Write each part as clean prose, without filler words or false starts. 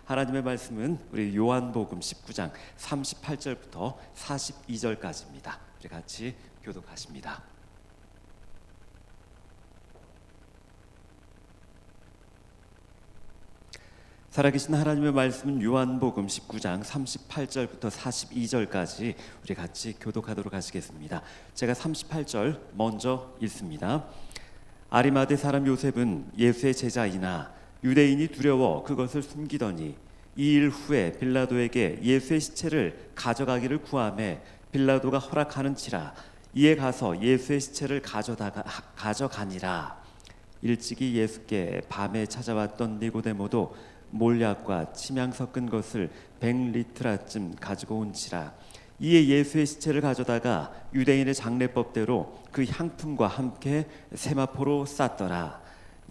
하나님의 말씀은 우리 요한복음 19장 38절부터 42절까지입니다. 우리 같이 교독하십니다. 살아계신 하나님의 말씀은 요한복음 19장 38절부터 42절까지 우리 같이 교독하도록 하시겠습니다. 제가 38절 먼저 읽습니다. 아리마대 사람 요셉은 예수의 제자이나 유대인이 두려워 그것을 숨기더니 2일 후에 빌라도에게 예수의 시체를 가져가기를 구하매 빌라도가 허락하는지라. 이에 가서 예수의 시체를 가져가니라. 일찍이 예수께 밤에 찾아왔던 니고데모도 몰약과 침향 섞은 것을 100리트라쯤 가지고 온지라. 이에 예수의 시체를 가져다가 유대인의 장례법대로 그 향품과 함께 세마포로 쌌더라.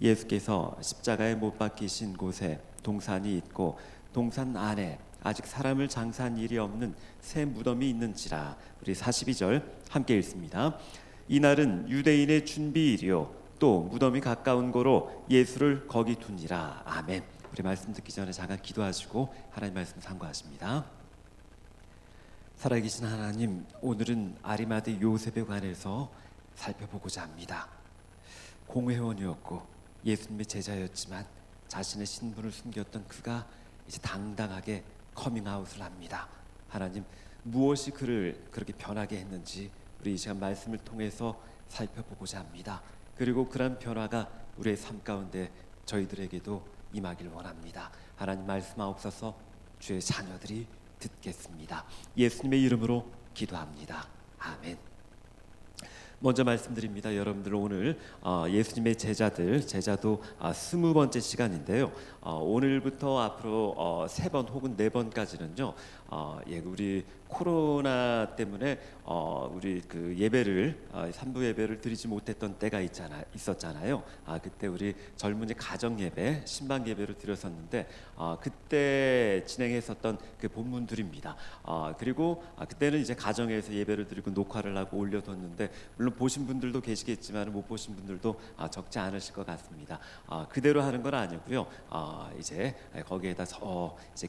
예수께서 십자가에 못 박히신 곳에 동산이 있고 동산 안에 아직 사람을 장사한 일이 없는 새 무덤이 있는지라. 우리 42절 함께 읽습니다. 이날은 유대인의 준비일이요 또 무덤이 가까운 거로 예수를 거기 두니라. 아멘. 우리 말씀 듣기 전에 잠깐 기도하시고 하나님 말씀 상고하십니다. 살아계신 하나님, 오늘은 아리마대 요셉에 관해서 살펴보고자 합니다. 공회원이었고 예수님의 제자였지만 자신의 신분을 숨겼던 그가 이제 당당하게 커밍아웃을 합니다. 하나님, 무엇이 그를 그렇게 변하게 했는지 우리 이 시간 말씀을 통해서 살펴보고자 합니다. 그리고 그런 변화가 우리의 삶 가운데 저희들에게도 임하길 원합니다. 하나님 말씀하옵소서. 주의 자녀들이 듣겠습니다. 예수님의 이름으로 기도합니다. 아멘. 먼저 말씀드립니다. 여러분들 오늘 예수님의 제자도 20번째 시간인데요. 오늘부터 앞으로 3번 혹은 4번까지는요. 우리 코로나 때문에 우리 그 예배를 3부 예배를 드리지 못했던 때가 있었잖아요. 그때 우리 젊은이 가정 예배, 신방 예배를 드렸었는데 그때 진행했었던 그 본문들입니다. 그리고 그때는 이제 가정에서 예배를 드리고 녹화를 하고 올려뒀는데 물론 보신 분들도 계시겠지만 못 보신 분들도 적지 않으실 것 같습니다. 그대로 하는 건 아니고요. 이제 거기에다 이제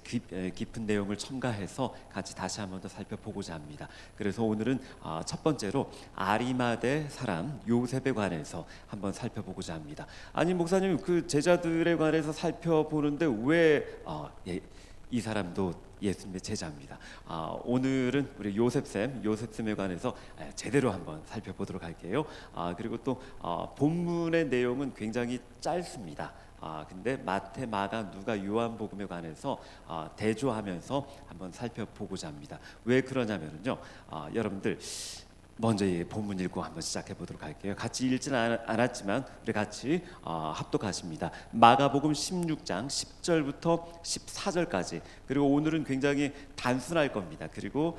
깊은 내용을 첨가해서 같이 다시 한번 더 살펴보고자 합니다. 그래서 오늘은 첫 번째로 아리마대 사람 요셉에 관해서 한번 살펴보고자 합니다. 아니 목사님, 그 제자들에 관해서 살펴보는데 왜 이 사람도 예수님의 제자입니다. 오늘은 우리 요셉쌤에 관해서 제대로 한번 살펴보도록 할게요. 그리고 또 본문의 내용은 굉장히 짧습니다. 근데 마태, 마가, 누가, 요한복음에 관해서 대조하면서 한번 살펴보고자 합니다. 왜 그러냐면요, 여러분들 먼저 이 본문 읽고 한번 시작해 보도록 할게요. 같이 읽지는 않았지만 우리 같이 합독하십니다. 마가복음 16장 10절부터 14절까지. 그리고 오늘은 굉장히 단순할 겁니다. 그리고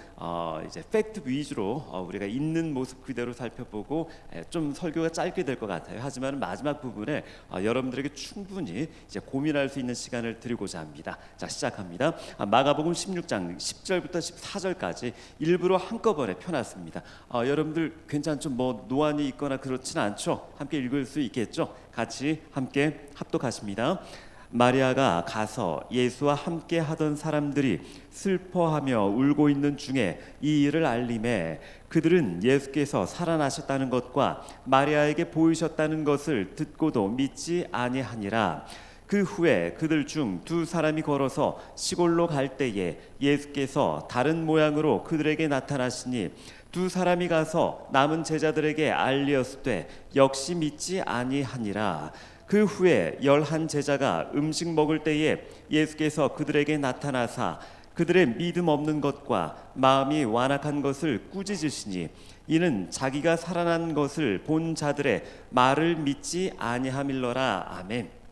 이제 팩트 위주로 우리가 있는 모습 그대로 살펴보고 좀 설교가 짧게 될 것 같아요. 하지만 마지막 부분에 여러분들에게 충분히 이제 고민할 수 있는 시간을 드리고자 합니다. 자, 시작합니다. 마가복음 16장 10절부터 14절까지 일부러 한꺼번에 펴놨습니다. 여러분들 괜찮죠? 뭐 노안이 있거나 그렇지는 않죠? 함께 읽을 수 있겠죠? 같이 함께 합독하십니다. 마리아가 가서 예수와 함께 하던 사람들이 슬퍼하며 울고 있는 중에 이 일을 알림해 그들은 예수께서 살아나셨다는 것과 마리아에게 보이셨다는 것을 듣고도 믿지 아니하니라. 그 후에 그들 중 2사람이 걸어서 시골로 갈 때에 예수께서 다른 모양으로 그들에게 나타나시니 2사람이 가서 남은 제자들에게 알리었으되 역시 믿지 아니하니라. 그 후에 11 제자가 음식 먹을 때에 예수께서 그들에게 나타나사 그들의 믿음 없는 것과 마음이 완악한 것을 꾸짖으시니 이는 자기가 살아난 것을 본 자들의 말을 믿지 아니함일러라. 아멘.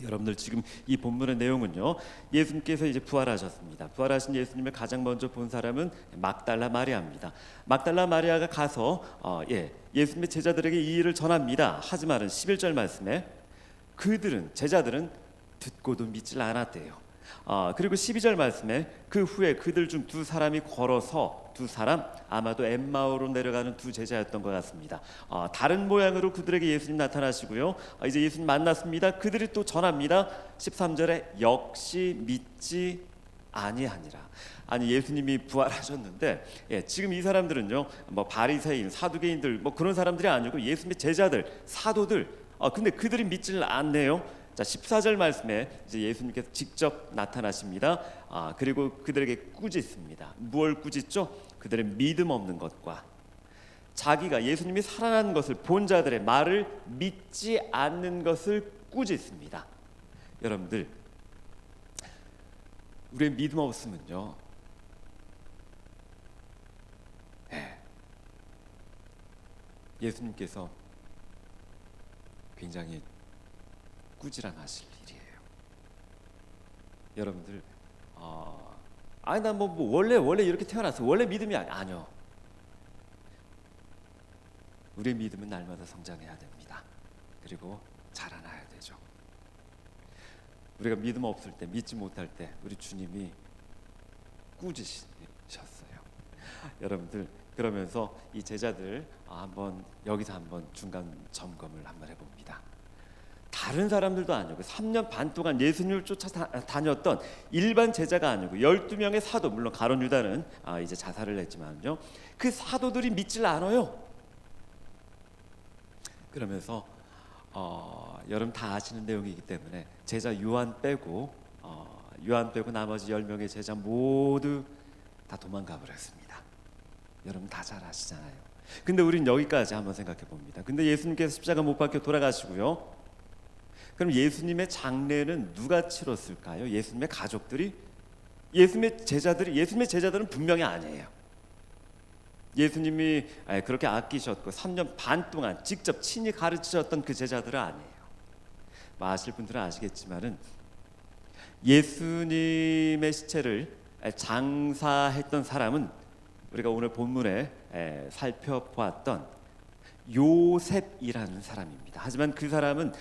여러분들 지금 이 본문의 내용은요, 예수님께서 이제 부활하셨습니다. 부활하신 예수님을 가장 먼저 본 사람은 막달라 마리아입니다. 막달라 마리아가 가서 예수님의 제자들에게 이 일을 전합니다. 하지만은 11절 말씀에 제자들은 듣고도 믿질 않았대요. 그리고 12절 말씀에 그 후에 그들 중 두 사람이 걸어서 두 사람 아마도 엠마오로 내려가는 두 제자였던 것 같습니다. 다른 모양으로 그들에게 예수님 나타나시고요. 이제 예수님 만났습니다. 그들이 또 전합니다. 13절에 역시 믿지 아니하니라. 아니 예수님이 부활하셨는데 지금 이 사람들은요 뭐 바리새인 사두개인들 뭐 그런 사람들이 아니고 예수님의 제자들 사도들 근데 그들이 믿지를 않네요. 자 14절 말씀에 이제 예수님께서 직접 나타나십니다. 그리고 그들에게 꾸짖습니다. 무엇을 꾸짖죠? 그들의 믿음 없는 것과 자기가 예수님이 살아난 것을 본 자들의 말을 믿지 않는 것을 꾸짖습니다. 여러분들 우리의 믿음 없으면요 예수님께서 굉장히 꾸지람하실 일이에요. 여러분들 아니 난 뭐 원래 이렇게 태어났어. 원래 믿음이 아니요. 우리의 믿음은 날마다 성장해야 됩니다. 그리고 자라나야 되죠. 우리가 믿음 없을 때, 믿지 못할 때 우리 주님이 꾸짖으셨어요. 여러분들 그러면서 이 제자들 한번 여기서 한번 중간 점검을 한번 해봅니다. 다른 사람들도 아니고 3년 반 동안 예수님을 쫓아다녔던 일반 제자가 아니고 12명의 사도, 물론 가룟 유다는 이제 자살을 했지만요, 그 사도들이 믿질 않아요. 그러면서 여러분 다 아시는 내용이기 때문에 제자 요한 빼고 나머지 10명의 제자 모두 다 도망가 버렸습니다. 여러분 다 잘 아시잖아요. 근데 우린 여기까지 한번 생각해 봅니다. 근데 예수님께서 십자가 못 박혀 돌아가시고요. 그럼 예수님의 장례는 누가 치렀을까요? 예수님의 가족들이? 예수님의 제자들은 분명히 아니에요. 예수님이 그렇게 아끼셨고 3년 반 동안 직접 친히 가르치셨던 그 제자들은 아니에요. 아실 분들은 아시겠지만은 예수님의 시체를 장사했던 사람은 우리가 오늘 본문에 살펴보았던 요셉이라는 사람입니다. 하지만 그 사람은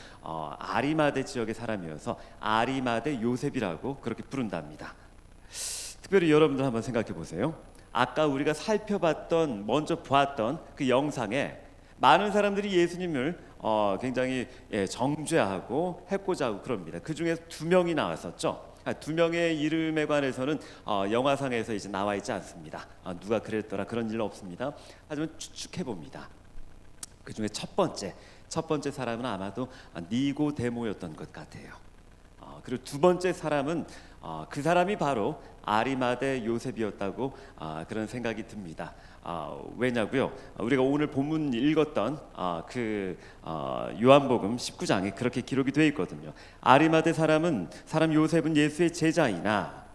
아리마대 지역의 사람이어서 아리마대 요셉이라고 그렇게 부른답니다. 특별히 여러분들 한번 생각해 보세요. 아까 우리가 먼저 보았던 그 영상에 많은 사람들이 예수님을 굉장히 정죄하고 해코자 하고 그럽니다. 그 중에 2명이 나왔었죠. 2명의 이름에 관해서는 영화상에서 이제 나와 있지 않습니다. 누가 그랬더라 그런 일 없습니다. 하지만 추측해 봅니다. 그 중에 첫 번째 사람은 아마도 니고데모였던 것 같아요. 그리고 두 번째 사람은 그 사람이 바로 아리마대 요셉이었다고 그런 생각이 듭니다. 왜냐고요? 우리가 오늘 본문 읽었던 그 요한복음 19장에 그렇게 기록이 되어 있거든요. 아리마대 사람 요셉은 예수의 제자이나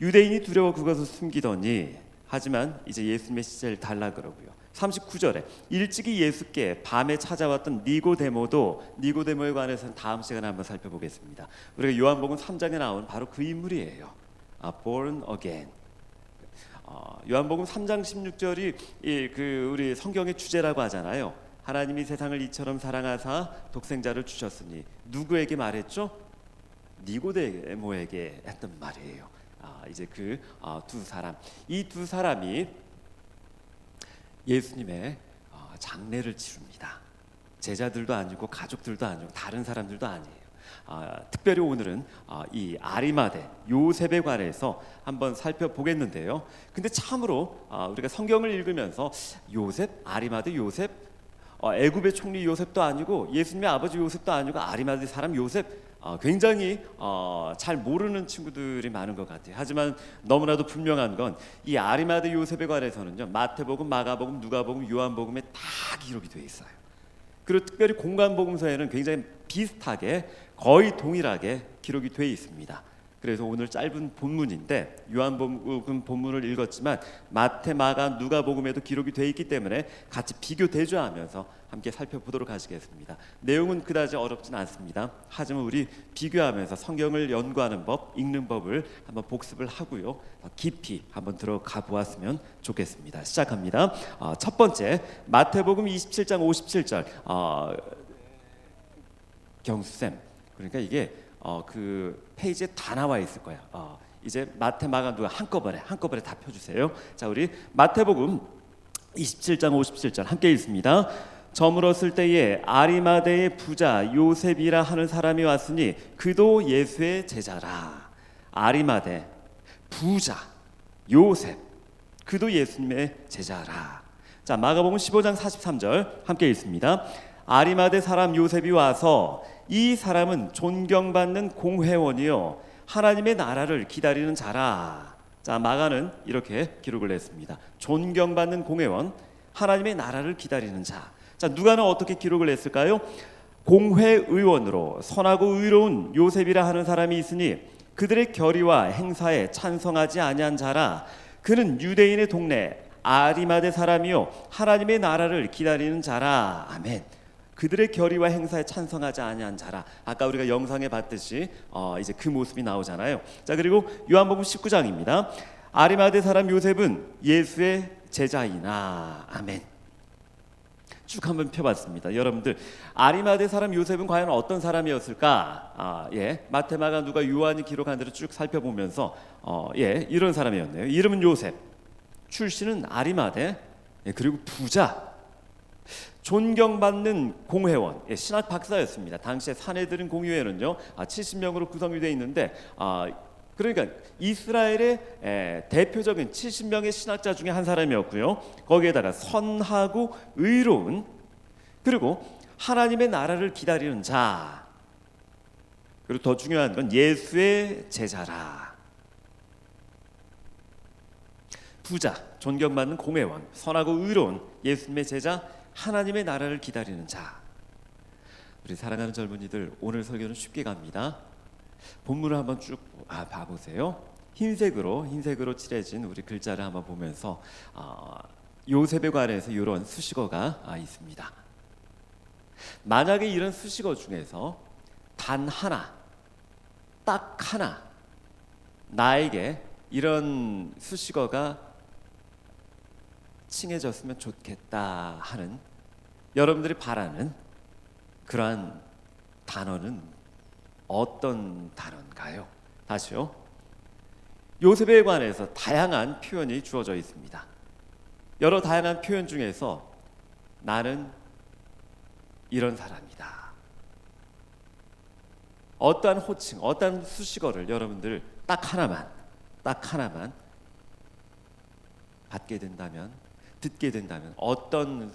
유대인이 두려워 그것을 숨기더니 하지만 이제 예수님의 시체를 달라 그러고요. 39절에 일찍이 예수께 밤에 찾아왔던 니고데모에 관해서는 다음 시간에 한번 살펴보겠습니다. 우리가 요한복음 3장에 나온 바로 그 인물이에요. born again. 요한복음 3장 16절이 그 우리 성경의 주제라고 하잖아요. 하나님이 세상을 이처럼 사랑하사 독생자를 주셨으니 누구에게 말했죠? 니고데모에게 했던 말이에요. 이제 그 이 두 사람이 예수님의 장례를 치릅니다. 제자들도 아니고 가족들도 아니고 다른 사람들도 아니에요. 특별히 오늘은 이 아리마대 요셉에 관해서 한번 살펴보겠는데요. 근데 참으로 우리가 성경을 읽으면서 아리마대 요셉, 애굽의 총리 요셉도 아니고 예수님의 아버지 요셉도 아니고 아리마대 사람 요셉, 굉장히 잘 모르는 친구들이 많은 것 같아요. 하지만 너무나도 분명한 건 이 아리마대 요셉에 관해서는요, 마태복음, 마가복음, 누가복음, 요한복음에 다 기록이 되어 있어요. 그리고 특별히 공관복음서에는 굉장히 비슷하게 거의 동일하게 기록이 되어 있습니다. 그래서 오늘 짧은 본문인데 요한복음 본문을 읽었지만 마태, 마가, 누가복음에도 기록이 되어 있기 때문에 같이 비교 대조하면서 함께 살펴보도록 하시겠습니다. 내용은 그다지 어렵진 않습니다. 하지만 우리 비교하면서 성경을 연구하는 법, 읽는 법을 한번 복습을 하고요, 더 깊이 한번 들어가 보았으면 좋겠습니다. 시작합니다. 첫 번째 마태복음 27장 57절 경수쌤, 그러니까 이게 그 페이지에 다 나와 있을 거예요. 이제 마태, 마가, 누가 한꺼번에 다 펴주세요. 자, 우리 마태복음 27장 57절 함께 읽습니다. 저물었을 때에 아리마대의 부자 요셉이라 하는 사람이 왔으니 그도 예수의 제자라. 아리마대 부자 요셉 그도 예수님의 제자라. 자, 마가복음 15장 43절 함께 읽습니다. 아리마대 사람 요셉이 와서 이 사람은 존경받는 공회원이요 하나님의 나라를 기다리는 자라. 자, 마가는 이렇게 기록을 했습니다. 존경받는 공회원, 하나님의 나라를 기다리는 자. 자, 누가는 어떻게 기록을 했을까요? 공회의원으로 선하고 의로운 요셉이라 하는 사람이 있으니 그들의 결의와 행사에 찬성하지 아니한 자라. 그는 유대인의 동네 아리마대 사람이요 하나님의 나라를 기다리는 자라. 아멘. 그들의 결의와 행사에 찬성하지 아니한 자라. 아까 우리가 영상에 봤듯이 이제 그 모습이 나오잖아요. 자, 그리고 요한복음 19장입니다. 아리마대 사람 요셉은 예수의 제자이나. 아멘. 쭉 한번 펴봤습니다. 여러분들, 아리마대 사람 요셉은 과연 어떤 사람이었을까? 마태, 마가, 누가, 요한이 기록한 대로 쭉 살펴보면서 이런 사람이었네요. 이름은 요셉, 출신은 아리마대, 그리고 부자, 존경받는 공회원, 신학 박사였습니다. 당시에 사내들은 공회원은요 70명으로 구성이 되어 있는데 그러니까 이스라엘의 대표적인 70명의 신학자 중에 한 사람이었고요. 거기에다가 선하고 의로운, 그리고 하나님의 나라를 기다리는 자, 그리고 더 중요한 건 예수의 제자라. 부자, 존경받는 공회원, 선하고 의로운 예수님의 제자, 하나님의 나라를 기다리는 자. 우리 사랑하는 젊은이들, 오늘 설교는 쉽게 갑니다. 본문을 한번 쭉 봐보세요. 흰색으로 칠해진 우리 글자를 한번 보면서 요셉에 관해서 이런 수식어가 있습니다. 만약에 이런 수식어 중에서 단 하나, 딱 하나, 나에게 이런 수식어가 칭해졌으면 좋겠다 하는, 여러분들이 바라는 그러한 단어는 어떤 단어인가요? 다시요. 요셉에 관해서 다양한 표현이 주어져 있습니다. 여러 다양한 표현 중에서 나는 이런 사람이다. 어떠한 호칭, 어떠한 수식어를 여러분들 딱 하나만 받게 된다면, 듣게 된다면 어떤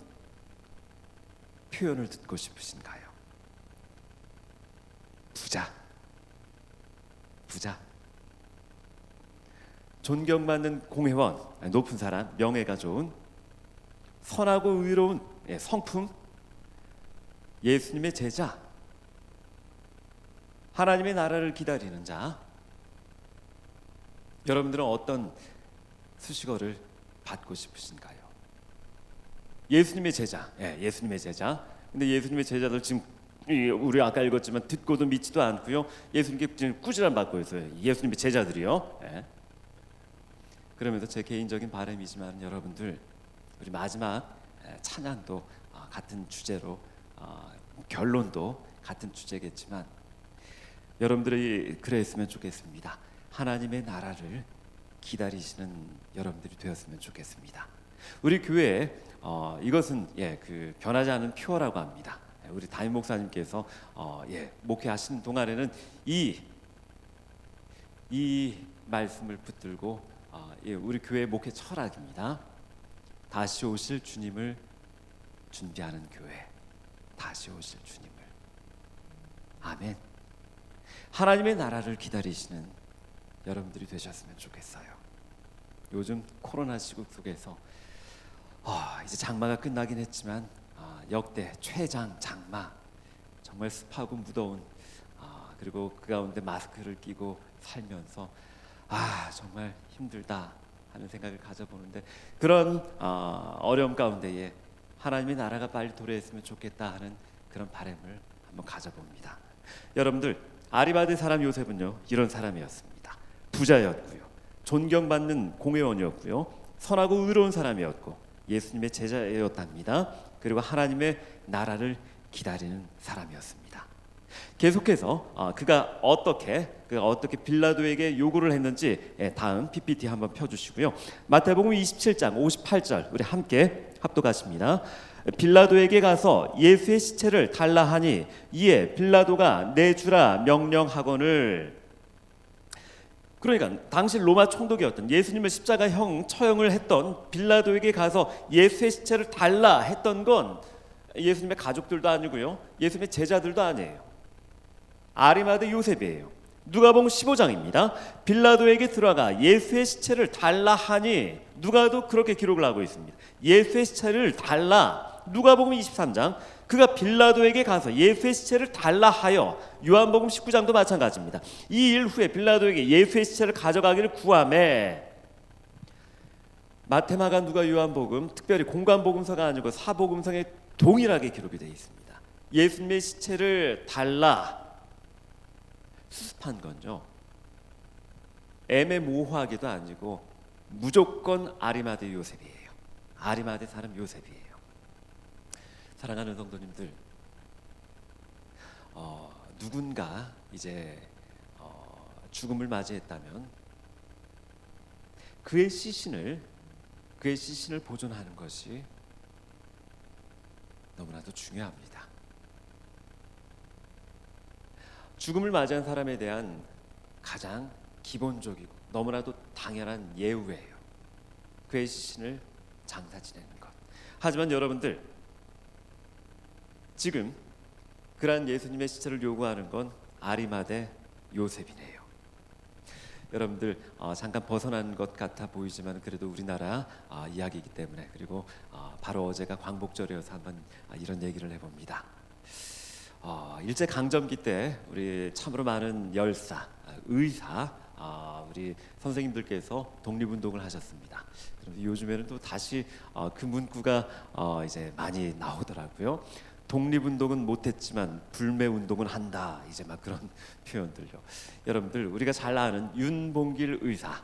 표현을 듣고 싶으신가요? 부자, 존경받는 공회원, 높은 사람, 명예가 좋은, 선하고 의로운 성품, 예수님의 제자, 하나님의 나라를 기다리는 자. 여러분들은 어떤 수식어를 받고 싶으신가요? 예수님의 제자, 예수님의 제자. 근데 예수님의 제자들 지금 우리 아까 읽었지만 듣고도 믿지도 않고요. 예수님께 지금 꾸지람 받고 있어요. 예수님의 제자들이요. 그러면서 제 개인적인 바람이지만 여러분들, 우리 마지막 찬양도 같은 주제로, 결론도 같은 주제겠지만 여러분들이 그랬으면 좋겠습니다. 하나님의 나라를 기다리시는 여러분들이 되었으면 좋겠습니다. 우리 교회에 이것은 그 변하지 않은 퓨어라고 합니다. 우리 담임 목사님께서 목회하시는 동안에는 이 말씀을 붙들고 우리 교회 목회 철학입니다. 다시 오실 주님을 준비하는 교회, 다시 오실 주님을. 아멘. 하나님의 나라를 기다리시는 여러분들이 되셨으면 좋겠어요. 요즘 코로나 시국 속에서 이제 장마가 끝나긴 했지만 역대 최장 장마, 정말 습하고 무더운, 그리고 그 가운데 마스크를 끼고 살면서 정말 힘들다 하는 생각을 가져보는데, 그런 어려움 가운데에 하나님의 나라가 빨리 도래했으면 좋겠다 하는 그런 바람을 한번 가져봅니다. 여러분들, 아리마대 사람 요셉은요 이런 사람이었습니다. 부자였고요, 존경받는 공회원이었고요, 선하고 의로운 사람이었고 예수님의 제자였답니다. 그리고 하나님의 나라를 기다리는 사람이었습니다. 계속해서 그가 어떻게 빌라도에게 요구를 했는지 다음 PPT 한번 펴주시고요. 마태복음 27장 58절 우리 함께 합독하십니다. 빌라도에게 가서 예수의 시체를 달라 하니 이에 빌라도가 내주라 명령하거늘. 그러니까 당시 로마 총독이었던 예수님을 십자가형 처형을 했던 빌라도에게 가서 예수의 시체를 달라 했던 건 예수님의 가족들도 아니고요, 예수님의 제자들도 아니에요. 아리마대 요셉이에요. 누가복음 15장입니다. 빌라도에게 들어가 예수의 시체를 달라 하니, 누가도 그렇게 기록을 하고 있습니다. 예수의 시체를 달라. 누가복음 23장 그가 빌라도에게 가서 예수의 시체를 달라 하여. 요한복음 19장도 마찬가지입니다. 이 일 후에 빌라도에게 예수의 시체를 가져가기를 구하매. 마태, 마가, 누가, 요한복음, 특별히 공관복음서가 아니고 사복음서에 동일하게 기록이 되어 있습니다. 예수님의 시체를 달라. 수습한 건요, 애매모호하게도 아니고 무조건 아리마대 요셉이에요. 아리마대 사람 요셉이에요. 사랑하는 성도님들, 누군가 이제 죽음을 맞이했다면 그의 시신을 보존하는 것이 너무나도 중요합니다. 죽음을 맞이한 사람에 대한 가장 기본적이고 너무나도 당연한 예우예요. 그의 시신을 장사 지내는 것. 하지만 여러분들, 지금 그러한 예수님의 시체를 요구하는 건 아리마대 요셉이네요. 여러분들, 잠깐 벗어난 것 같아 보이지만 그래도 우리나라 이야기이기 때문에, 그리고 바로 어제가 광복절이어서 한번 이런 얘기를 해봅니다. 일제 강점기 때 우리 참으로 많은 열사, 의사, 우리 선생님들께서 독립운동을 하셨습니다. 그런데 요즘에는 또 다시 그 문구가 이제 많이 나오더라고요. 독립운동은 못했지만 불매운동은 한다. 이제 막 그런 표현들요. 여러분들, 우리가 잘 아는 윤봉길 의사,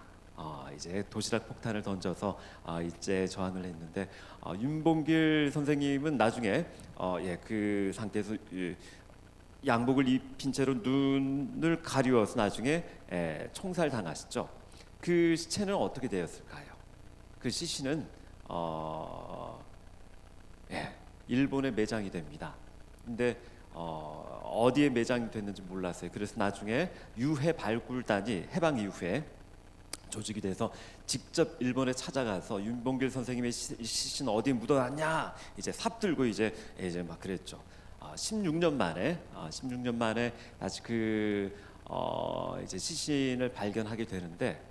이제 도시락 폭탄을 던져서 일제 저항을 했는데, 윤봉길 선생님은 나중에 그 상태에서 양복을 입힌 채로 눈을 가리워서 나중에 총살 당하시죠. 그 시체는 어떻게 되었을까요? 그 시신은 일본에 매장이 됩니다. 근데 어디에 매장이 됐는지 몰랐어요. 그래서 나중에 유해 발굴단이 해방 이후에 조직이 돼서 직접 일본에 찾아가서 윤봉길 선생님의 시신 어디에 묻어놨냐, 이제 삽 들고 이제 막 그랬죠. 16년 만에 다시 이제 시신을 발견하게 되는데,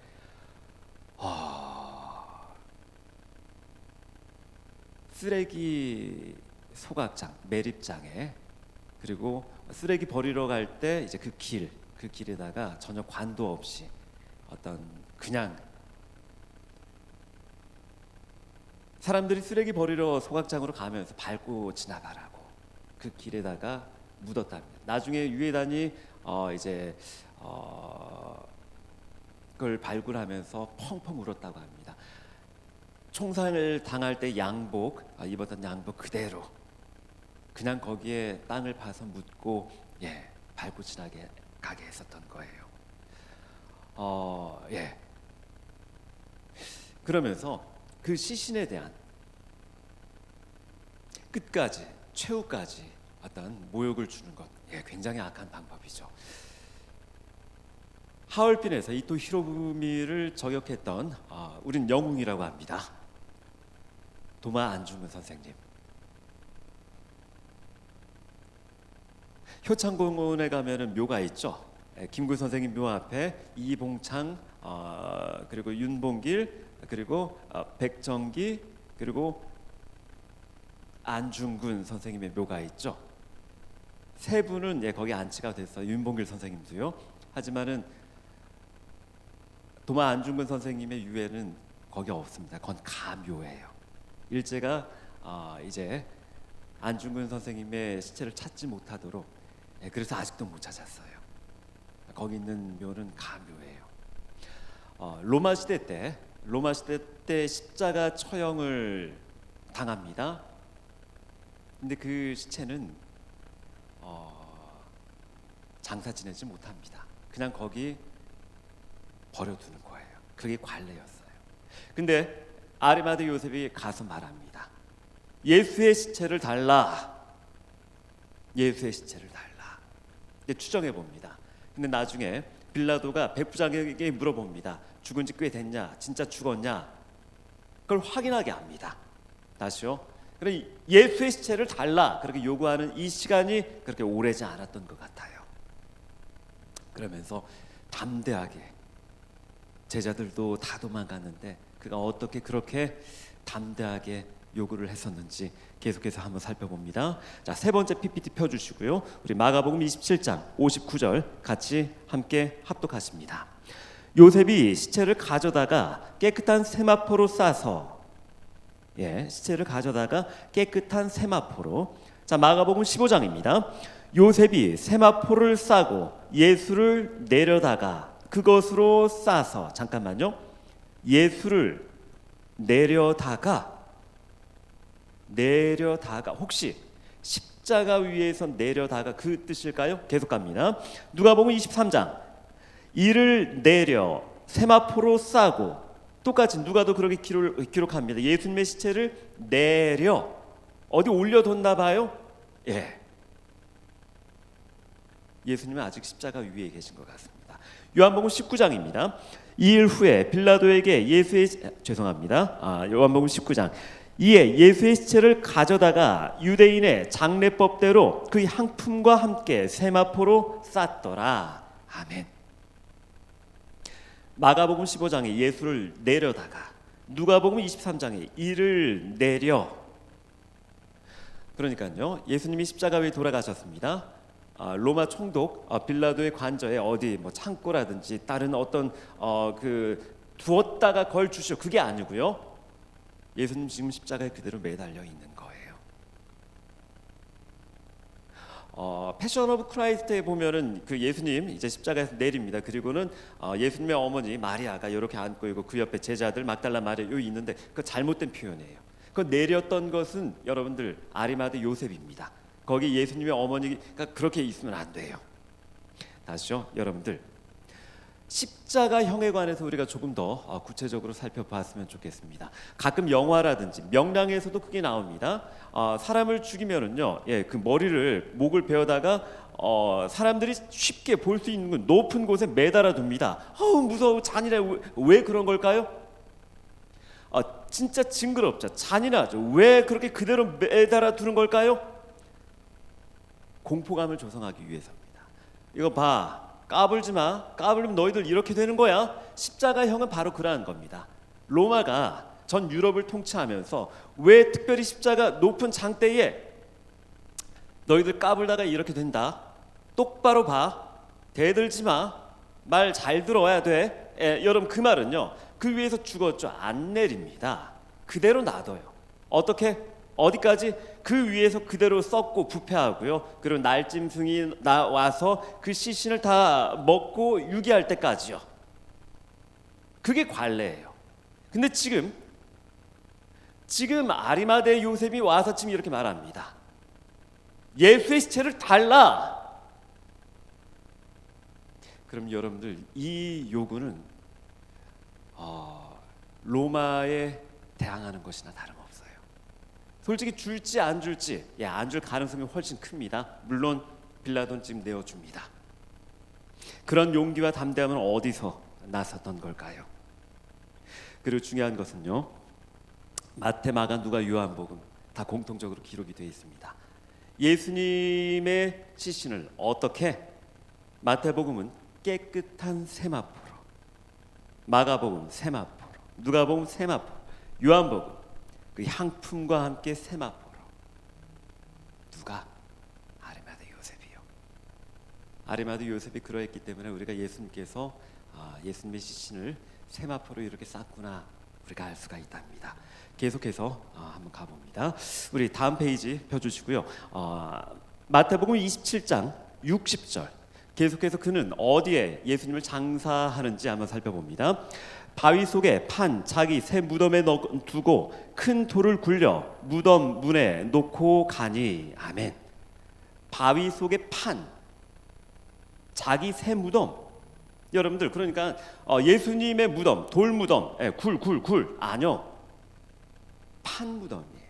쓰레기 소각장, 매립장에, 그리고 쓰레기 버리러 갈 때 이제 그 길에다가 전혀 관도 없이 어떤 그냥 사람들이 쓰레기 버리러 소각장으로 가면서 밟고 지나가라고 그 길에다가 묻었답니다. 나중에 유해단이 그걸 발굴하면서 펑펑 울었다고 합니다. 총상을 당할 때 입었던 양복 그대로 그냥 거기에 땅을 파서 묻고 밟고 지나게 가게 했었던 거예요. 그러면서 그 시신에 대한 끝까지, 최후까지 어떤 모욕을 주는 것, 굉장히 악한 방법이죠. 하얼빈에서 이토 히로부미를 저격했던 우린 영웅이라고 합니다. 도마 안중근 선생님. 효창공원에 가면은 묘가 있죠. 김구 선생님 묘 앞에 이봉창, 그리고 윤봉길, 그리고 백정기, 그리고 안중근 선생님의 묘가 있죠. 세 분은 거기 안치가 됐어요. 윤봉길 선생님도요. 하지만은 도마 안중근 선생님의 유해는 거기 없습니다. 그건 가묘예요. 일제가 이제 안중근 선생님의 시체를 찾지 못하도록, 그래서 아직도 못 찾았어요. 거기 있는 묘는 가묘예요. 로마 시대 때 십자가 처형을 당합니다. 근데 그 시체는 장사 지내지 못합니다. 그냥 거기 버려두는 거예요. 그게 관례였어요. 근데 아리마대 요셉이 가서 말합니다. 예수의 시체를 달라. 예수의 시체를 달라. 추정해 봅니다. 근데 나중에 빌라도가 백부장에게 물어봅니다. 죽은 지 꽤 됐냐? 진짜 죽었냐? 그걸 확인하게 합니다. 다시요. 그래 예수의 시체를 달라 그렇게 요구하는 이 시간이 그렇게 오래지 않았던 것 같아요. 그러면서 담대하게 제자들도 다 도망갔는데 그가 어떻게 그렇게 담대하게 요구를 했었는지 계속해서 한번 살펴봅니다. 자, 세 번째 PPT 펴주시고요. 우리 마가복음 27장 59절 같이 함께 합독하십니다. 요셉이 시체를 가져다가 깨끗한 세마포로 싸서 시체를 가져다가 깨끗한 세마포로. 자, 마가복음 15장입니다. 요셉이 세마포를 싸고 예수를 내려다가 그것으로 싸서. 잠깐만요. 예수를 내려다가 혹시 십자가 위에서 내려다가 그 뜻일까요? 계속 갑니다. 누가복음 23장 이를 내려 세마포로 싸고. 똑같이 누가도 그렇게 기록합니다. 예수님의 시체를 내려 어디 올려뒀나 봐요. 예수님은 아직 십자가 위에 계신 것 같습니다. 요한복음 19장입니다. 이 일 후에 빌라도에게 요한복음 19장 이에 예수의 시체를 가져다가 유대인의 장례법대로 그 향품과 함께 세마포로 쌌더라. 아멘. 마가복음 15장에 예수를 내려다가, 누가복음 23장에 이를 내려. 그러니까요, 예수님이 십자가 위에 돌아가셨습니다. 로마 총독 빌라도의 관저에 어디 뭐 창고라든지 다른 어떤 두었다가 걸 주시오, 그게 아니고요. 예수님 지금 십자가에 그대로 매달려 있는 거예요. 패션 오브 크라이스트에 보면은 그 예수님 이제 십자가에서 내립니다. 그리고는 예수님의 어머니 마리아가 이렇게 앉고 있고 그 옆에 제자들 막달라 마리아 요 있는데 그 잘못된 표현이에요. 그 내렸던 것은 여러분들 아리마대 요셉입니다. 거기 예수님의 어머니가 그렇게 있으면 안 돼요. 다시요, 여러분들. 십자가형에 관해서 우리가 조금 더 구체적으로 살펴봤으면 좋겠습니다. 가끔 영화라든지 명량에서도 그게 나옵니다. 사람을 죽이면은요, 그 목을 베어다가 사람들이 쉽게 볼 수 있는 높은 곳에 매달아 둡니다. 무서워, 잔인해. 왜 그런 걸까요? 진짜 징그럽죠. 잔인하죠. 왜 그렇게 그대로 매달아 두는 걸까요? 공포감을 조성하기 위해서입니다. 이거 봐. 까불지 마. 까불면 너희들 이렇게 되는 거야. 십자가형은 바로 그러한 겁니다. 로마가 전 유럽을 통치하면서 왜 특별히 십자가 높은 장대에 너희들 까불다가 이렇게 된다. 똑바로 봐. 대들지 마. 말 잘 들어야 돼. 여러분, 그 말은요, 그 위에서 죽었죠. 안 내립니다. 그대로 놔둬요. 어떻게? 어디까지? 그 위에서 그대로 썩고 부패하고요. 그리고 날짐승이 나와서 그 시신을 다 먹고 유기할 때까지요. 그게 관례예요. 근데 지금 아리마대 요셉이 와서 지금 이렇게 말합니다. 예수의 시체를 달라. 그럼 여러분들, 이 요구는 로마에 대항하는 것이나 다름없어요. 솔직히 줄지 안 줄지, 안 줄 가능성이 훨씬 큽니다. 물론 빌라도는 지금 내어줍니다. 그런 용기와 담대함은 어디서 나섰던 걸까요? 그리고 중요한 것은요, 마태, 마가, 누가, 요한복음 다 공통적으로 기록이 되어 있습니다. 예수님의 시신을 어떻게? 마태복음은 깨끗한 세마포로, 마가복음 세마포로, 누가복음 세마포로, 요한복음 그 향품과 함께 세마포로. 누가? 아리마대 요셉이요. 아리마대 요셉이 그러했기 때문에 우리가 예수님께서 예수님의 시신을 세마포로 이렇게 쌌구나, 우리가 알 수가 있답니다. 계속해서 한번 가봅니다. 우리 다음 페이지 펴주시고요. 마태복음 27장 60절. 계속해서 그는 어디에 예수님을 장사하는지 한번 살펴봅니다. 바위 속에 판 자기 새 무덤에 두고 큰 돌을 굴려 무덤 문에 놓고 가니. 아멘. 바위 속에 판. 자기 새 무덤. 여러분들 그러니까 예수님의 무덤, 돌 무덤, 굴 아니요, 판 무덤이에요.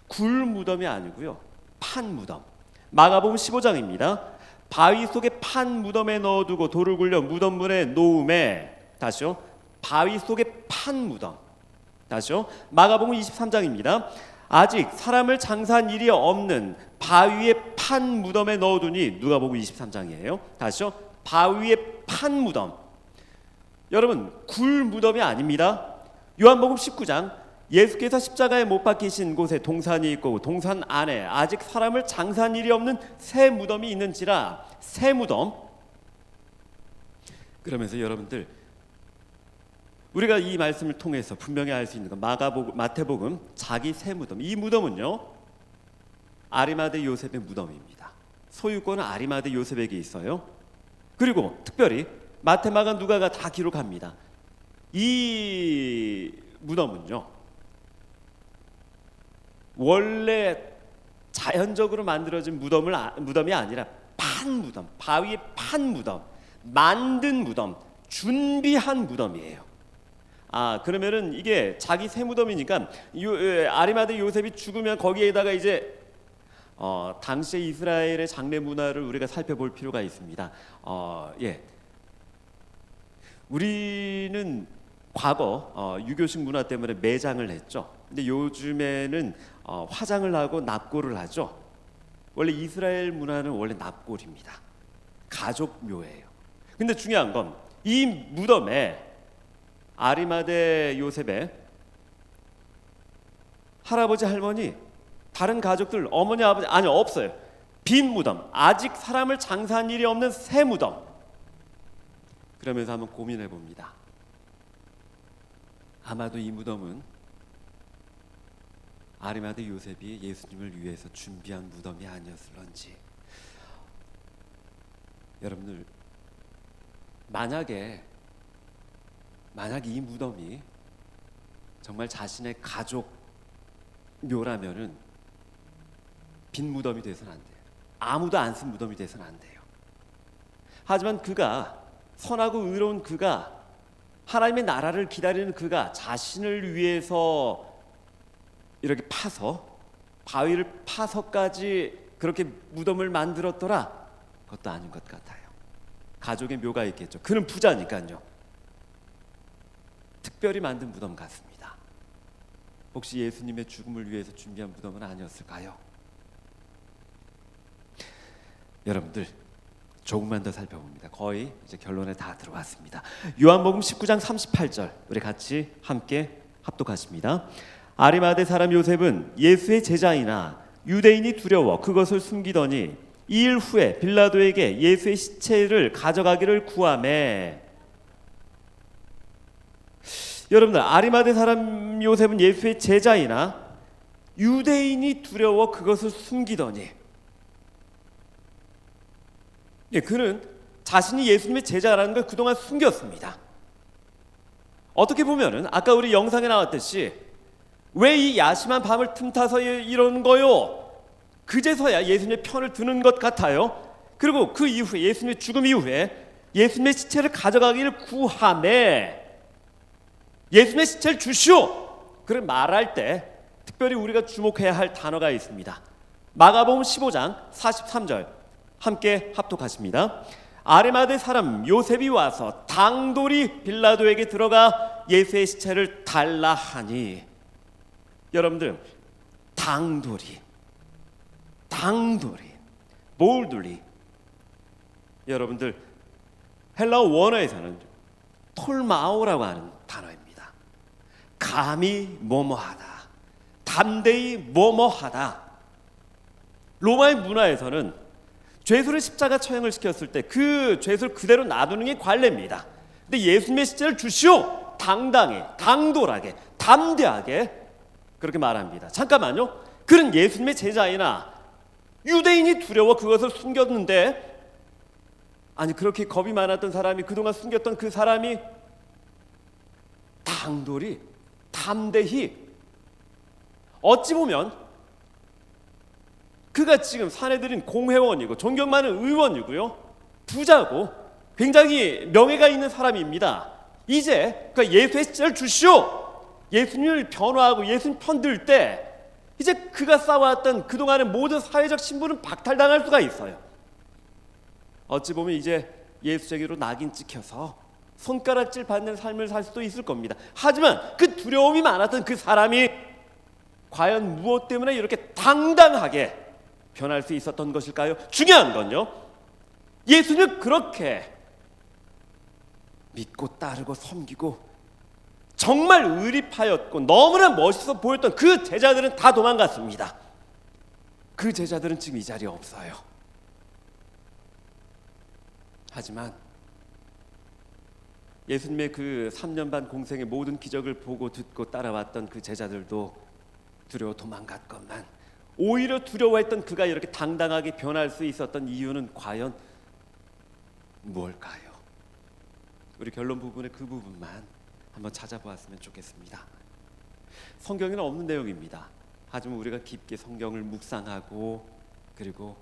굴 무덤이 아니고요, 판 무덤. 마가복음 15장입니다. 바위 속에 판 무덤에 넣어두고 돌을 굴려 무덤 문에 놓음에, 다시요, 바위 속에 판 무덤. 다시요, 마가복음 23장입니다. 아직 사람을 장사한 일이 없는 바위에 판 무덤에 넣어두니, 누가복음 23장이에요. 다시요, 바위에 판 무덤. 여러분, 굴 무덤이 아닙니다. 요한복음 19장, 예수께서 십자가에 못 박히신 곳에 동산이 있고 동산 안에 아직 사람을 장사한 일이 없는 새 무덤이 있는지라. 새 무덤. 그러면서 여러분들, 우리가 이 말씀을 통해서 분명히 알 수 있는 건 마태복음 자기 새 무덤. 이 무덤은요, 아리마대 요셉의 무덤입니다. 소유권은 아리마대 요셉에게 있어요. 그리고 특별히 마태, 마가, 누가가 다 기록합니다. 이 무덤은요, 원래 자연적으로 만들어진 무덤이 아니라 판 무덤, 바위에 판 무덤, 만든 무덤, 준비한 무덤이에요. 그러면은 이게 자기 새 무덤이니까 아리마대 요셉이 죽으면 거기에다가 이제 당시의 이스라엘의 장례 문화를 우리가 살펴볼 필요가 있습니다. 우리는 과거 유교식 문화 때문에 매장을 했죠. 근데 요즘에는 화장을 하고 납골을 하죠. 원래 이스라엘 문화는 원래 납골입니다. 가족 묘예요. 근데 중요한 건 이 무덤에 아리마대 요셉의 할아버지, 할머니, 다른 가족들, 어머니, 아버지 없어요. 빈 무덤, 아직 사람을 장사한 일이 없는 새 무덤. 그러면서 한번 고민해 봅니다. 아마도 이 무덤은 아리마대 요셉이 예수님을 위해서 준비한 무덤이 아니었을런지. 여러분들, 만약에 이 무덤이 정말 자신의 가족 묘라면은 빈 무덤이 돼서는 안 돼요. 아무도 안 쓴 무덤이 돼서는 안 돼요. 하지만 그가, 선하고 의로운 그가, 하나님의 나라를 기다리는 그가 자신을 위해서 이렇게 바위를 파서까지 그렇게 무덤을 만들었더라, 그것도 아닌 것 같아요. 가족의 묘가 있겠죠. 그는 부자니까요. 특별히 만든 무덤 같습니다. 혹시 예수님의 죽음을 위해서 준비한 무덤은 아니었을까요? 여러분들, 조금만 더 살펴봅니다. 거의 이제 결론에 다 들어왔습니다. 요한복음 19장 38절, 우리 같이 함께 합독하십니다. 아리마대 사람 요셉은 예수의 제자이나 유대인이 두려워 그것을 숨기더니 2일 후에 빌라도에게 예수의 시체를 가져가기를 구하매. 여러분들, 아리마대 사람 요셉은 예수의 제자이나 유대인이 두려워 그것을 숨기더니, 그는 자신이 예수님의 제자라는 걸 그동안 숨겼습니다. 어떻게 보면은 아까 우리 영상에 나왔듯이 왜 이 야심한 밤을 틈타서 이러는 거요? 그제서야 예수님의 편을 드는 것 같아요. 그리고 그 이후에, 예수님의 죽음 이후에 예수님의 시체를 가져가기를 구하매. 예수님의 시체를 주시오! 그를 말할 때 특별히 우리가 주목해야 할 단어가 있습니다. 마가복음 15장 43절 함께 합독하십니다. 아리마대 사람 요셉이 와서 당돌이 빌라도에게 들어가 예수의 시체를 달라 하니. 여러분들, 당돌이, 몰둘리. 여러분들, 헬라어 원어에서는 톨마오라고 하는 단어입니다. 감히 뭐뭐하다, 담대히 뭐뭐하다. 로마의 문화에서는 죄수를 십자가 처형을 시켰을 때 그 죄수를 그대로 놔두는 게 관례입니다. 근데 예수님의 시체를 주시오! 당당히, 당돌하게, 담대하게 그렇게 말합니다. 잠깐만요. 그는 예수님의 제자이나 유대인이 두려워 그것을 숨겼는데, 아니 그렇게 겁이 많았던 사람이, 그동안 숨겼던 그 사람이 당돌이, 담대히, 어찌 보면 그가 지금 사내들인 공회원이고 존경 많은 의원이고요, 부자고 굉장히 명예가 있는 사람입니다. 이제 그러니까 예수의 시체를 주시오. 예수님을 변호하고 예수님 편들 때 이제 그가 쌓아왔던 그동안의 모든 사회적 신분은 박탈당할 수가 있어요. 어찌 보면 이제 예수에게로 낙인 찍혀서 손가락질 받는 삶을 살 수도 있을 겁니다. 하지만 그 두려움이 많았던 그 사람이 과연 무엇 때문에 이렇게 당당하게 변할 수 있었던 것일까요? 중요한 건요, 예수님을 그렇게 믿고 따르고 섬기고 정말 의리파였고 너무나 멋있어 보였던 그 제자들은 다 도망갔습니다. 그 제자들은 지금 이 자리에 없어요. 하지만 예수님의 그 3년 반 공생의 모든 기적을 보고 듣고 따라왔던 그 제자들도 두려워 도망갔건만 오히려 두려워했던 그가 이렇게 당당하게 변할 수 있었던 이유는 과연 무엇일까요? 우리 결론 부분의 그 부분만 한번 찾아보았으면 좋겠습니다. 성경에는 없는 내용입니다. 하지만 우리가 깊게 성경을 묵상하고 그리고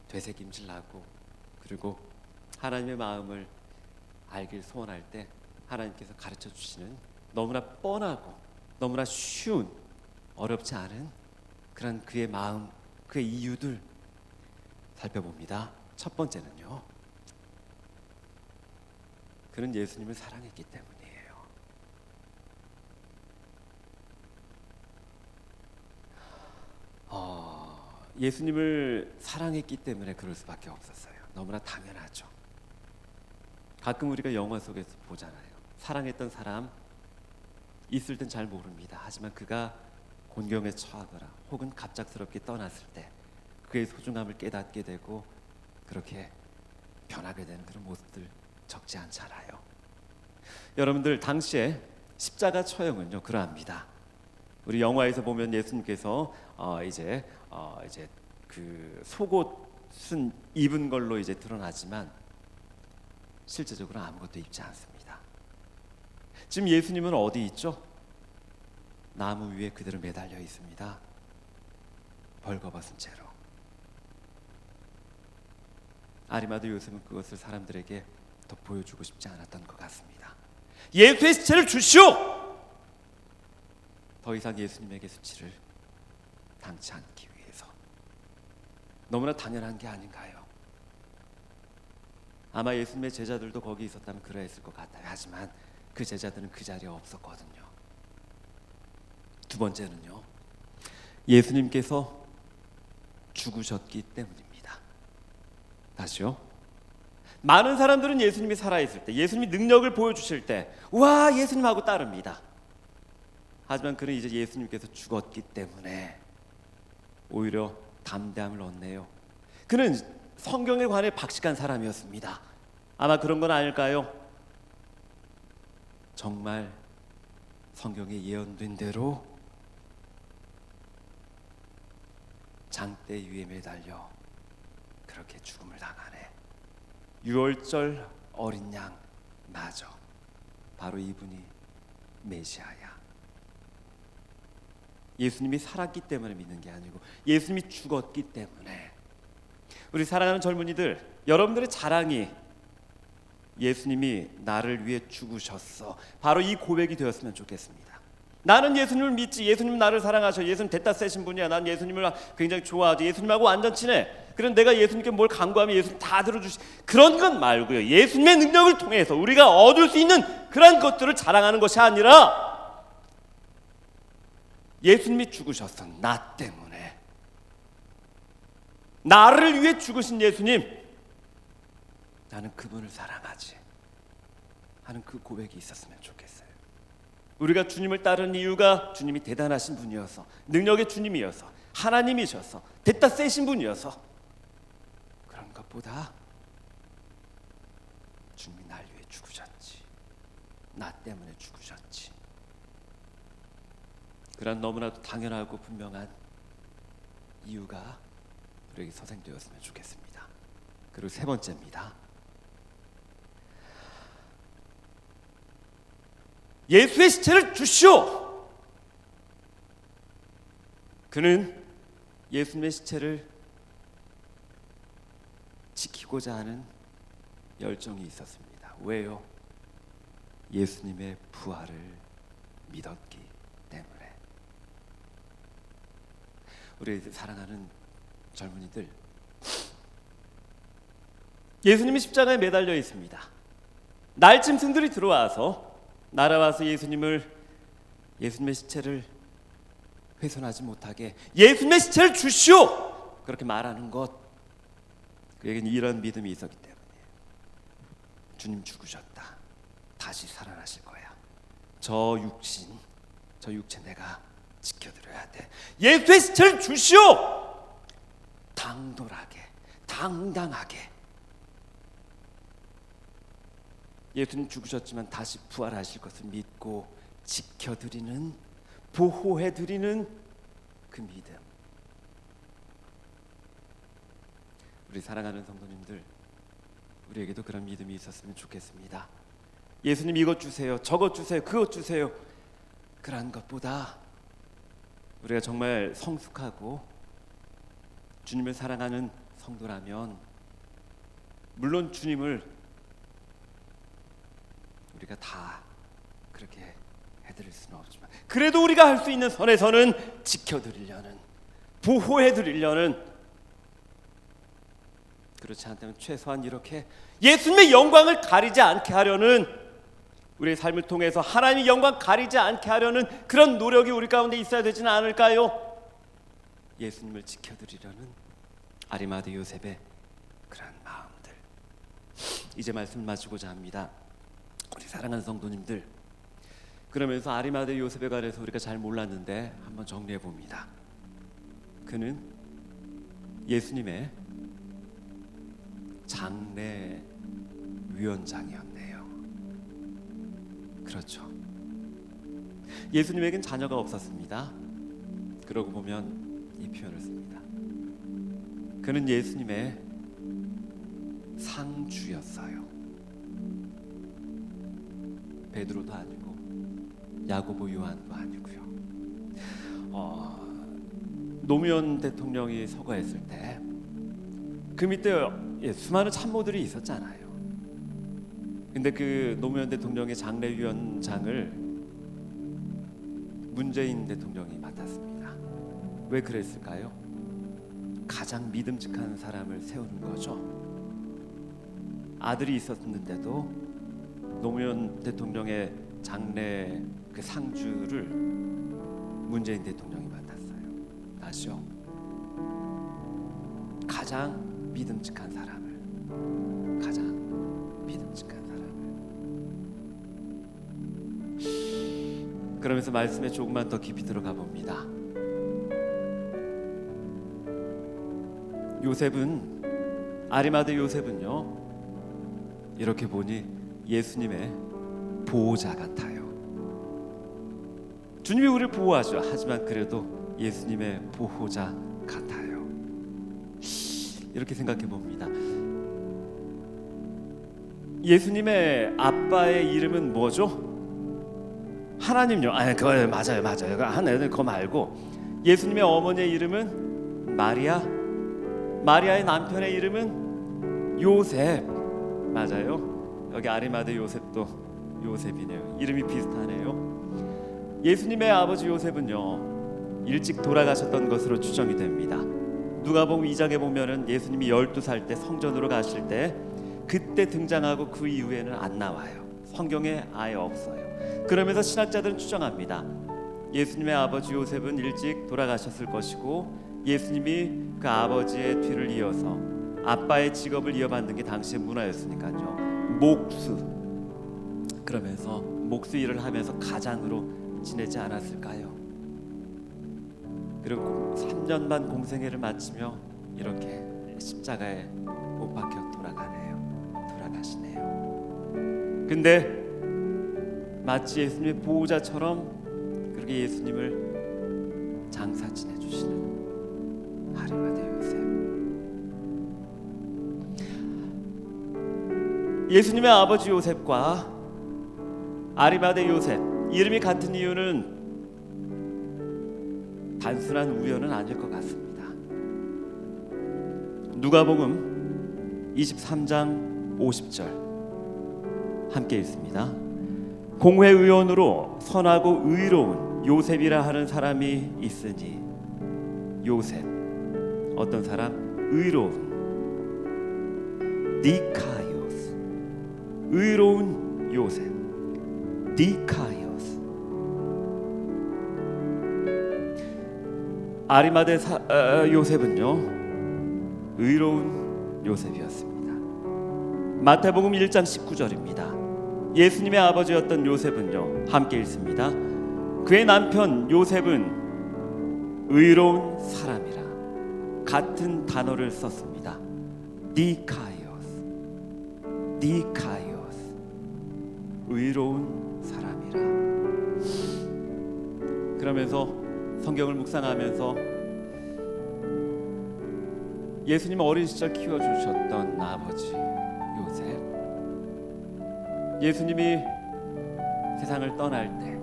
되새김질하고 그리고 하나님의 마음을 알길 소원할 때 하나님께서 가르쳐 주시는 너무나 뻔하고 너무나 쉬운 어렵지 않은 그런 그의 마음, 그의 이유들 살펴봅니다. 첫 번째는요, 그는 예수님을 사랑했기 때문이에요. 예수님을 사랑했기 때문에 그럴 수밖에 없었어요. 너무나 당연하죠. 가끔 우리가 영화 속에서 보잖아요. 사랑했던 사람 있을 땐 잘 모릅니다. 하지만 그가 곤경에 처하거나 혹은 갑작스럽게 떠났을 때 그의 소중함을 깨닫게 되고 그렇게 변하게 되는 그런 모습들 적지 않잖아요. 여러분들, 당시에 십자가 처형은요 그러합니다. 우리 영화에서 보면 예수님께서 이제 그 속옷은 입은 걸로 이제 드러나지만 실제적으로 아무것도 입지 않습니다. 지금 예수님은 어디 있죠? 나무 위에 그대로 매달려 있습니다. 벌거벗은 채로. 아리마다 요셉은 그것을 사람들에게 더 보여주고 싶지 않았던 것 같습니다. 예수의 수치를 주시오! 더 이상 예수님에게 수치를 당치 않기 위해서. 너무나 당연한 게 아닌가요? 아마 예수님의 제자들도 거기 있었다면 그러했을 것 같아요. 하지만 그 제자들은 그 자리에 없었거든요. 두 번째는요, 예수님께서 죽으셨기 때문입니다. 다시요. 많은 사람들은 예수님이 살아있을 때, 예수님이 능력을 보여주실 때 와, 예수님하고 따릅니다. 하지만 그는 이제 예수님께서 죽었기 때문에 오히려 담대함을 얻네요. 그는 성경에 관해 박식한 사람이었습니다. 아마 그런 건 아닐까요? 정말 성경에 예언된 대로 장대 위에 매달려 그렇게 죽음을 당하네. 유월절 어린 양 맞아. 바로 이분이 메시아야. 예수님이 살았기 때문에 믿는 게 아니고 예수님이 죽었기 때문에. 우리 사랑하는 젊은이들, 여러분들의 자랑이 예수님이 나를 위해 죽으셨어, 바로 이 고백이 되었으면 좋겠습니다. 나는 예수님을 믿지, 예수님 나를 사랑하셔, 예수님 됐다 세신 분이야, 난 예수님을 굉장히 좋아하지, 예수님하고 완전 친해, 그럼 내가 예수님께 뭘 간구하면 예수님 다 들어주시, 그런 건 말고요, 예수님의 능력을 통해서 우리가 얻을 수 있는 그런 것들을 자랑하는 것이 아니라 예수님이 죽으셨어, 나 때문에. 나를 위해 죽으신 예수님, 나는 그분을 사랑하지 하는 그 고백이 있었으면 좋겠어요. 우리가 주님을 따르는 이유가 주님이 대단하신 분이어서, 능력의 주님이어서, 하나님이셔서, 됐다 세신 분이어서 그런 것보다 주님이 날 위해 죽으셨지, 나 때문에 죽으셨지, 그런 너무나도 당연하고 분명한 이유가 우리에게 서생되었으면 좋겠습니다. 그리고 세 번째입니다. 예수의 시체를 주시오. 그는 예수님의 시체를 지키고자 하는 열정이 있었습니다. 왜요? 예수님의 부활을 믿었기 때문에. 우리 사랑하는 젊은이들, 예수님이 십자가에 매달려 있습니다. 날짐승들이 들어와서 날아와서 예수님의 시체를 훼손하지 못하게 예수님의 시체를 주시오! 그렇게 말하는 것, 그에게는 이런 믿음이 있었기 때문에 주님 죽으셨다. 다시 살아나실 거야. 저 육체 내가 지켜드려야 돼. 예수의 시체를 주시오! 당돌하게, 당당하게. 예수님 죽으셨지만 다시 부활하실 것을 믿고 지켜드리는, 보호해드리는 그 믿음. 우리 사랑하는 성도님들, 우리에게도 그런 믿음이 있었으면 좋겠습니다. 예수님 이것 주세요, 저것 주세요, 그것 주세요. 그러한 것보다 우리가 정말 성숙하고 주님을 사랑하는 성도라면, 물론 주님을 우리가 다 그렇게 해드릴 수는 없지만, 그래도 우리가 할 수 있는 선에서는 지켜드리려는, 보호해드리려는, 그렇지 않다면 최소한 이렇게 예수님의 영광을 가리지 않게 하려는, 우리의 삶을 통해서 하나님의 영광 가리지 않게 하려는 그런 노력이 우리 가운데 있어야 되지는 않을까요? 예수님을 지켜드리려는 아리마대 요셉의 그런 마음들. 이제 말씀을 마치고자 합니다. 우리 사랑하는 성도님들, 그러면서 아리마대 요셉에 관해서 우리가 잘 몰랐는데 한번 정리해 봅니다. 그는 예수님의 장례 위원장이었네요. 그렇죠. 예수님에겐 자녀가 없었습니다. 그러고 보면 이 표현을 씁니다. 그는 예수님의 상주였어요. 베드로도 아니고 야고보 요한도 아니고요. 노무현 대통령이 서거했을 때 그 밑에 수많은 참모들이 있었잖아요. 근데 그 노무현 대통령의 장례위원장을 문재인 대통령이 맡았습니다. 왜 그랬을까요? 가장 믿음직한 사람을 세우는 거죠. 아들이 있었는데도 노무현 대통령의 장례 그 상주를 문재인 대통령이 맡았어요. 아시죠? 가장 믿음직한 사람을, 가장 믿음직한 사람을. 그러면서 말씀에 조금만 더 깊이 들어가 봅니다. 요셉은, 아리마대 요셉은요, 이렇게 보니 예수님의 보호자 같아요. 주님이 우리를 보호하죠. 하지만 그래도 예수님의 보호자 같아요. 이렇게 생각해 봅니다. 예수님의 아빠의 이름은 뭐죠? 하나님요. 그거 맞아요. 하나님 그거 말고 예수님의 어머니의 이름은 마리아. 마리아의 남편의 이름은 요셉. 맞아요. 여기 아리마대 요셉도 요셉이네요. 이름이 비슷하네요. 예수님의 아버지 요셉은요, 일찍 돌아가셨던 것으로 추정이 됩니다. 누가복음 2장에 보면은 예수님이 12살 때 성전으로 가실 때 그때 등장하고 그 이후에는 안 나와요. 성경에 아예 없어요. 그러면서 신학자들은 추정합니다. 예수님의 아버지 요셉은 일찍 돌아가셨을 것이고 예수님이 그 아버지의 뒤를 이어서 아빠의 직업을 이어받는 게 당시의 문화였으니까요. 목수. 그러면서 목수 일을 하면서 가장으로 지내지 않았을까요? 그리고 3년 반 공생애를 마치며 이렇게 십자가에 못 박혀 돌아가시네요. 근데 마치 예수님의 보호자처럼 그렇게 예수님을 장사 지내주시는 아리마대 요셉. 예수님의 아버지 요셉과 아리마대 요셉 이름이 같은 이유는 단순한 우연은 아닐 것 같습니다. 누가복음 23장 50절 함께 읽습니다. 공회의원으로 선하고 의로운 요셉이라 하는 사람이 있으니. 요셉, 어떤 사람? 의로운 니카이오스, 의로운 요셉, 니카이오스. 아리마대 요셉은요, 의로운 요셉이었습니다. 마태복음 1장 19절입니다. 예수님의 아버지였던 요셉은요, 함께 읽습니다. 그의 남편 요셉은 의로운 사람이라. 같은 단어를 썼습니다. 니카이오스, 니카이오스, 의로운 사람이라. 그러면서 성경을 묵상하면서 예수님 어린 시절 키워주셨던 아버지 요셉, 예수님이 세상을 떠날 때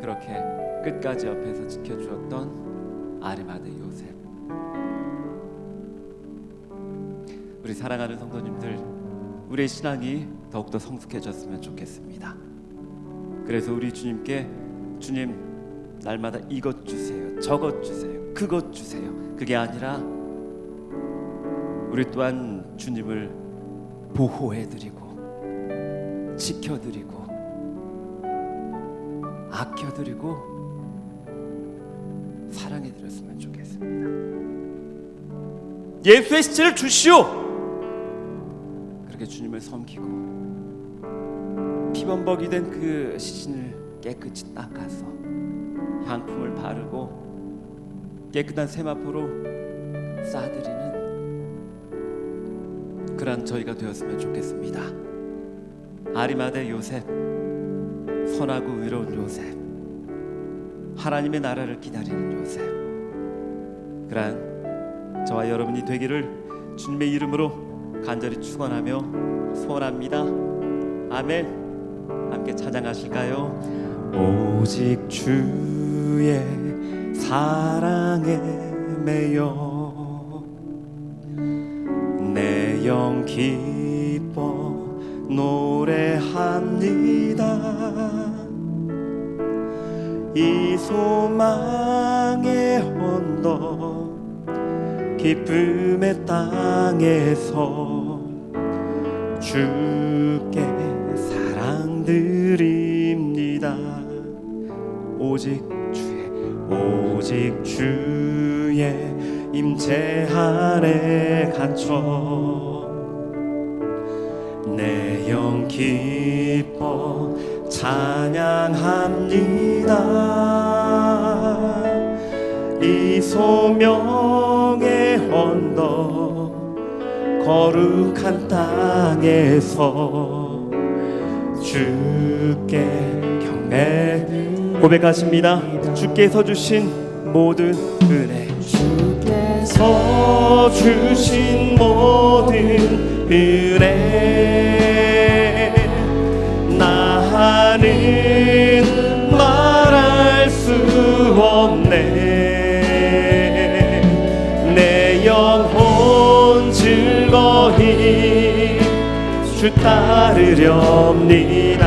그렇게 끝까지 옆에서 지켜주었던 아리마대 요셉. 우리 사랑하는 성도님들, 우리의 신앙이 더욱더 성숙해졌으면 좋겠습니다. 그래서 우리 주님께, 주님 날마다 이것 주세요, 저것 주세요, 그것 주세요, 그게 아니라 우리 또한 주님을 보호해드리고 지켜드리고 아껴드리고 사랑해드렸으면 좋겠습니다. 예수의 시체를 주시오! 그렇게 주님을 섬기고 피범벅이 된 그 시신을 깨끗이 닦아서 향품을 바르고 깨끗한 세마포로 싸드리는 그런 저희가 되었으면 좋겠습니다. 아리마대 요셉, 선하고 의로운 요셉, 하나님의 나라를 기다리는 요셉, 그러한 저와 여러분이 되기를 주님의 이름으로 간절히 축원하며 소원합니다. 아멘. 함께 찬양하실까요? 오직 주의 사랑에 매여 내 영 기뻐 노래합니다. 이 소망의 언덕 기쁨의 땅에서 주께 사랑드립니다. 오직 주의 임재 안에 갇혀 내 영 기뻐 찬양합니다. 이 소명의 언덕 거룩한 땅에서 주께 경배 고백하십니다. 주께서 주신 모든 은혜, 주께서 주신 모든 은혜 나는 말할 수 없네. 내 영혼 즐거이 주 따르렵니다.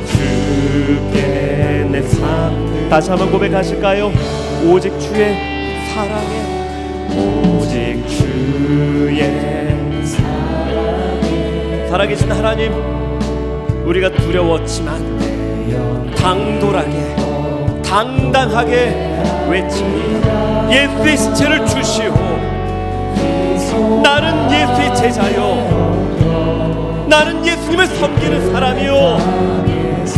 주께 내 삶. 다시 한번 고백하실까요? 오직 주의 사랑에, 오직 주의 사랑에. 살아계신 하나님, 우리가 두려웠지만 당돌하게 당당하게 외칩니다. 예수의 시체를 주시오. 나는 예수의 제자요, 나는 예수님을 섬기는 사람이요.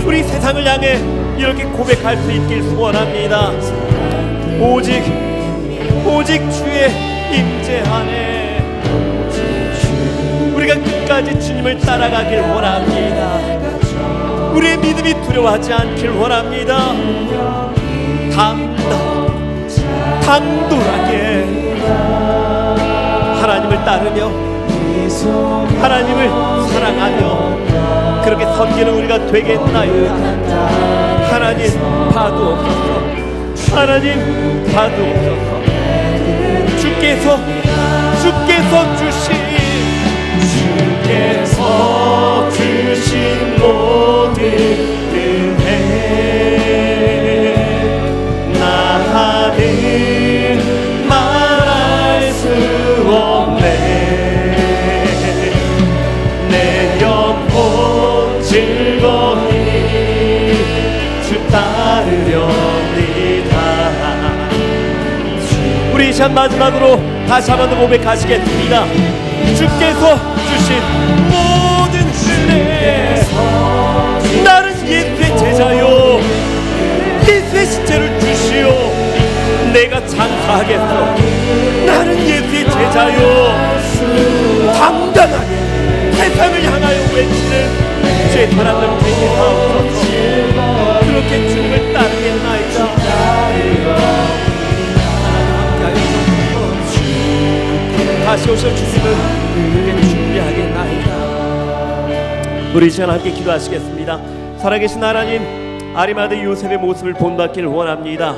우리 세상을 향해 이렇게 고백할 수 있길 소원합니다. 오직 주의 임재 안에 우리가 끝까지 주님을 따라가길 원합니다. 우리의 믿음이 두려워하지 않길 원합니다. 당돌하게 하나님을 따르며 하나님을 사랑하며 그렇게 섬기는 우리가 되겠나이다. 하나님 봐주옵소서. 하나님 봐주옵소서. 주께 주께서 주신 모든 은혜 나는 말할 수 없네. 내 영혼 즐거이 주 따르렵니다. 우리 이 시간 마지막으로 다시 한번 고백하시겠습니다. 주께서 주신 모든 은혜 나는 예수의 제자요 예수의 신체를 주시오 내가 장사하겠소. 나는 예수의 제자요 당당하게 세상을 향하여 외치는 주의 사랑을 되게 하옵소서. 그렇게 주님을 따르겠나이다. 다시 오실 주님을 그렇게 준비하겠나이다. 우리 이 시간 함께 기도하시겠습니다. 살아계신 하나님, 아리마대 요셉의 모습을 본받기를 원합니다.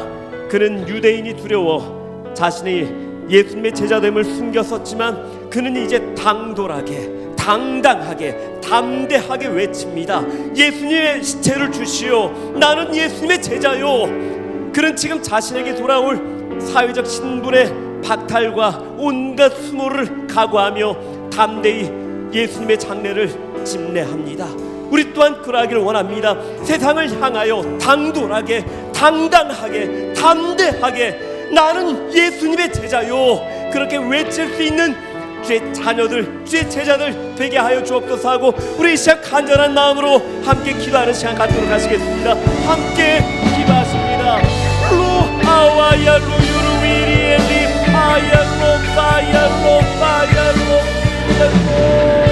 그는 유대인이 두려워 자신이 예수님의 제자됨을 숨겼었지만 그는 이제 당돌하게 당당하게 담대하게 외칩니다. 예수님의 시체를 주시오. 나는 예수님의 제자요. 그는 지금 자신에게 돌아올 사회적 신분의 박탈과 온갖 수모를 각오하며 담대히 예수님의 장례를 집례합니다. 우리 또한 그러하기를 원합니다. 세상을 향하여 당돌하게 당당하게 담대하게 나는 예수님의 제자요 그렇게 외칠 수 있는 주의 자녀들 주의 제자들 되게 하여 주옵소서 하고 우리 이 시간 간절한 마음으로 함께 기도하는 시간 갖도록 하시겠습니다. 함께 기도하십니다. 루아와야 루유루위리엘리 파야 로 파야 로 파야 로